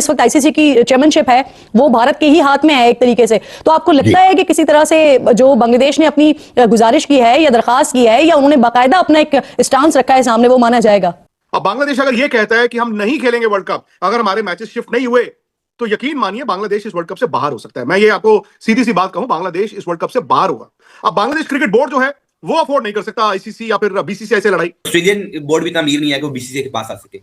इस वक्त आईसीसी की चेयरमैनशिप है वो भारत के ही हाथ में है एक तरीके से, तो आपको लगता है कि किसी तरह से जो बांग्लादेश ने अपनी गुजारिश की है या दरखास्त की है या उन्होंने बाकायदा अपना एक स्टांस रखा है सामने, वो माना जाएगा? अब बांग्लादेश अगर ये कहता है कि हम नहीं खेलेंगे वर्ल्ड कप, अगर हमारे मैचेस शिफ्ट नहीं हुए, तो यकीन मानिए बांग्लादेश इस वर्ल्ड कप से बाहर हो सकता है। मैं ये आपको सीधी सी बात कहूं, बांग्लादेश इस वर्ल्ड कप से बाहर होगा। अब बांग्लादेश क्रिकेट बोर्ड जो है वो अफोर्ड नहीं कर सकता आईसीसी या फिर बीसीसीआई से लड़ाई। ऑस्ट्रेलियन बोर्ड भी इतना अमीर नहीं है कि वो बीसीसीआई के पास आ सके,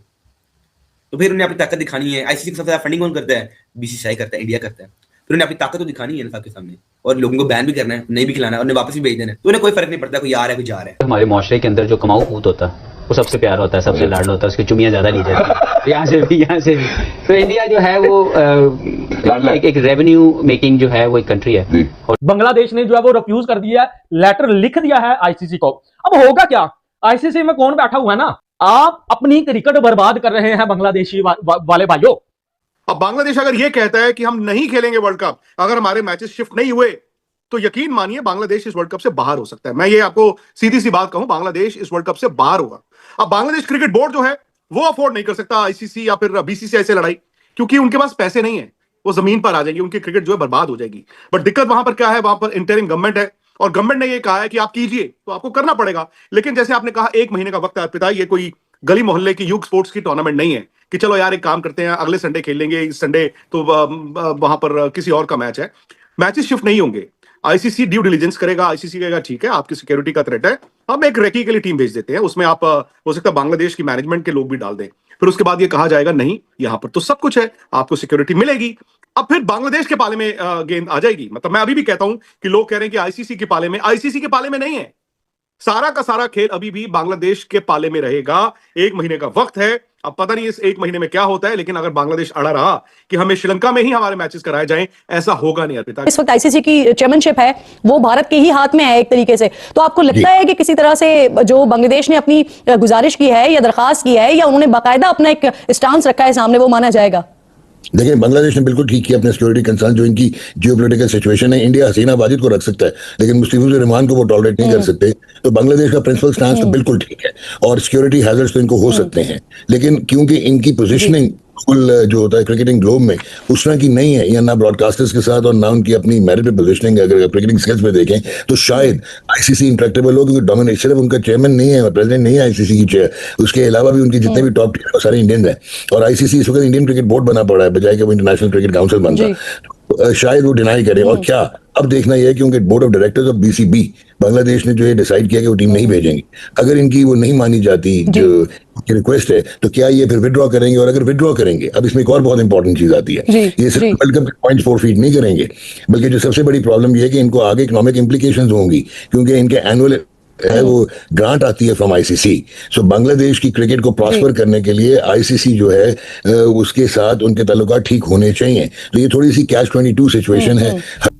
तो फिर उन्हें अपनी ताकत दिखानी है। आईसीसी की सबसे ज्यादा फंडिंग कौन करता है? बीसीसीआई करता है, इंडिया करता है। फिर उन्हें अपनी ताकत तो दिखानी है ना सबके सामने, और लोगों को बैन भी करना है, नहीं भी खिलाना है, उन्हें वापस भी भेज देना है, तो उन्हें कोई फर्क नहीं पड़ता कोई आ रहा है कोई जा रहा है। हमारे मुआशरे के अंदर जो कमाऊ पूत होता है वो सबसे प्यार होता है, सबसे लाडला होता है, उसकी चुमियां ज्यादा ली जाती है यहाँ से भी। तो इंडिया जो है वो एक रेवेन्यू मेकिंग जो है वो एक कंट्री है। और बांग्लादेश ने जो है वो रिफ्यूज कर दिया है, लेटर लिख दिया है आईसीसी को। अब होगा क्या? आईसीसी में कौन बैठा हुआ है ना, आप अपनी क्रिकेट बर्बाद कर रहे हैं बांग्लादेशी वाले भाइयों। अब बांग्लादेश अगर ये कहता है कि हम नहीं खेलेंगे वर्ल्ड कप, अगर हमारे मैचेस शिफ्ट नहीं हुए, तो यकीन मानिए बांग्लादेश इस वर्ल्ड कप से बाहर हो सकता है। मैं ये आपको सीधी सी बात कहूं, बांग्लादेश इस वर्ल्ड कप से बाहर होगा। अब बांग्लादेश क्रिकेट बोर्ड जो है वो अफोर्ड नहीं कर सकता आईसीसी या फिर बीसीसीआई से लड़ाई, क्योंकि उनके पास पैसे नहीं है, वो जमीन पर आ जाएंगे, उनकी क्रिकेट जो है बर्बाद हो जाएगी। बट दिक्कत वहां पर क्या है, वहां पर इंटरिम गवर्नमेंट है, और गवर्नमेंट ने ये कहा है कि आप कीजिए, तो आपको करना पड़ेगा। लेकिन जैसे आपने कहा 1 महीने का वक्त है अर्पिता, ये कोई गली मोहल्ले की यूथ स्पोर्ट्स की टूर्नामेंट नहीं है कि चलो यार एक काम करते हैं अगले संडे खेल लेंगे, इस संडे तो वहां पर किसी और का मैच है। मैचेस शिफ्ट नहीं होंगे, आईसीसी ड्यू डिलीजेंस करेगा, आईसीसी कहेगा ठीक है आपकी सिक्योरिटी का थ्रेट है, हम एक रेकी के लिए टीम भेज देते हैं, उसमें आप हो सकता है बांग्लादेश की मैनेजमेंट के लोग भी डाल दें। फिर उसके बाद ये कहा जाएगा नहीं यहां पर तो सब कुछ है, आपको सिक्योरिटी मिलेगी। अब फिर बांग्लादेश के पाले में गेंद आ जाएगी। मतलब मैं अभी भी कहता हूं कि लोग कह रहे हैं कि आईसीसी के पाले में, आईसीसी के पाले में नहीं है, सारा का सारा खेल अभी भी बांग्लादेश के पाले में रहेगा। 1 महीने का वक्त है, अब पता नहीं इस 1 महीने में क्या होता है, लेकिन अगर बांग्लादेश अड़ा रहा कि हमें श्रीलंका में ही हमारे मैचेस कराए जाएं, ऐसा होगा नहीं अर्पिता। इस वक्त आईसीसी की चेयरमैनशिप है वो भारत के ही हाथ में है एक तरीके से, तो आपको लगता है कि किसी तरह से जो बांग्लादेश ने अपनी गुजारिश की है या दरखास्त की है या उन्होंने बाकायदा अपना एक स्टांस रखा है सामने, वो माना जाएगा? देखिए बांग्लादेश ने बिल्कुल ठीक किया अपने सिक्योरिटी कंसर्न, जो इनकी जियोपॉलिटिकल सिचुएशन है। इंडिया हसीना वाजिद को रख सकता है लेकिन मुस्लिमुर रहमान को वो टॉलरेट नहीं कर सकते। तो बांग्लादेश का प्रिंसिपल स्टांस तो बिल्कुल ठीक है, और सिक्योरिटी हैजर्ड्स तो इनको हो सकते हैं, लेकिन क्योंकि इनकी पोजीशनिंग कुल जो होता है क्रिकेटिंग ग्लोब में उस तरह की नहीं है, या ना ब्रॉडकास्टर्स के साथ और ना उनकी अपनी मेरिट पोजीशनिंग, अगर क्रिकेटिंग स्किल्स में देखें तो शायद आईसीसी इंट्रैक्टेबल हो, क्योंकि डोमिनेट सिर्फ उनका चेयरमैन नहीं है, प्रेसिडेंट नहीं है आईसीसी की चेयर, उसके अलावा भी उनके जितने भी टॉप टीम सारे इंडियन हैं, और आईसीसी इस वक्त इंडियन क्रिकेट बोर्ड बना पड़ा है बजाय कि वो इंटरनेशनल क्रिकेट काउंसिल बनता। शायद वो डिनाई करे, और क्या अब देखना यह है कि उनके board of directors of BCB Bangladesh ने जो ये डिसाइड किया कि वो टीम नहीं भेजेंगे, अगर इनकी वो नहीं मानी जाती जो रिक्वेस्ट है, तो क्या ये फिर विड्रॉ करेंगे, और अगर विड्रॉ करेंगे, अब इसमें एक और बहुत इंपॉर्टेंट चीज आती है, ये सिर्फ वर्ल्ड कप के पॉइंट फॉरफीट नहीं करेंगे, बल्कि जो सबसे बड़ी प्रॉब्लम ये है कि इनको आगे इकोनॉमिक इंप्लीकेशंस होंगी, क्योंकि इनके एनुअल है वो ग्रांट आती है फ्रॉम आईसीसी। सो बांग्लादेश की क्रिकेट को प्रॉस्पर करने के लिए आईसीसी जो है उसके साथ उनके ताल्लुकात ठीक होने चाहिए। तो ये थोड़ी सी कैच 22 सिचुएशन है।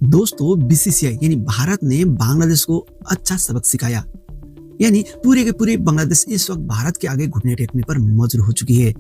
दोस्तों बीसीसीआई यानी भारत ने बांग्लादेश को अच्छा सबक सिखाया, यानी पूरे के पूरे बांग्लादेश इस वक्त भारत के आगे घुटने टेकने पर मजबूर हो चुकी है।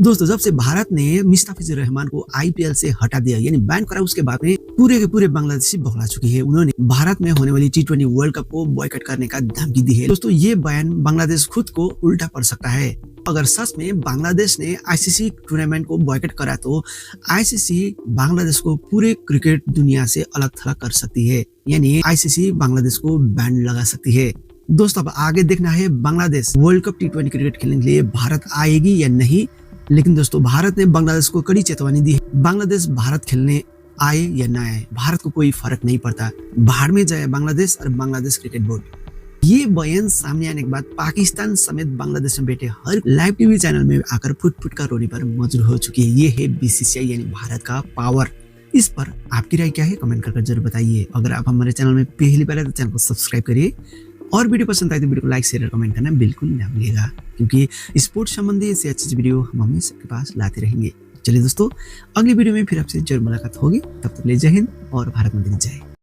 दोस्तों जब से भारत ने मुस्तफिजुर रहमान को आईपीएल से हटा दिया यानी बैन करा, उसके बाद में पूरे के पूरे बांग्लादेशी बौखला चुकी है। उन्होंने भारत में होने वाली T20 वर्ल्ड कप को बॉयकॉट करने का धमकी दी है। दोस्तों ये बयान बांग्लादेश खुद को उल्टा पड़ सकता है। अगर सच में बांग्लादेश ने आईसीसी टूर्नामेंट को बॉयकॉट करा तो आईसीसी बांग्लादेश को पूरे क्रिकेट दुनिया से अलग थलग कर सकती है, यानी आईसीसी बांग्लादेश को बैन लगा सकती है। दोस्तों अब आगे देखना है Bangladesh world cup T20 cricket खेलने के लिए भारत आएगी या नहीं। लेकिन दोस्तों भारत ने बांग्लादेश को कड़ी चेतावनी दी है, बांग्लादेश भारत खेलने आए या ना आए भारत को कोई फर्क नहीं पड़ता, बाहर में जाए बांग्लादेश और बांग्लादेश क्रिकेट बोर्ड। ये बयान सामने आने के बाद पाकिस्तान समेत बांग्लादेश में बैठे हर लाइव टीवी चैनल में आकर फुट फुट का रोने पर मजबूर हो चुकी है। ये है बीसीसीआई यानी भारत का पावर। इस पर आपकी राय क्या है कमेंट कर जरूर बताइए। अगर आप हमारे चैनल में पहली बार है तो चैनल को सब्सक्राइब करिए, और वीडियो पसंद आए तो वीडियो को लाइक शेयर और कमेंट करना बिल्कुल ना भूलिएगा, क्योंकि स्पोर्ट्स संबंधी ऐसी अच्छी वीडियो हम हमेशा आपके पास लाते रहेंगे। चलिए दोस्तों अगली वीडियो में फिर आपसे जरूर मुलाकात होगी, तब तक ले जय हिंद और भारत माता की जय।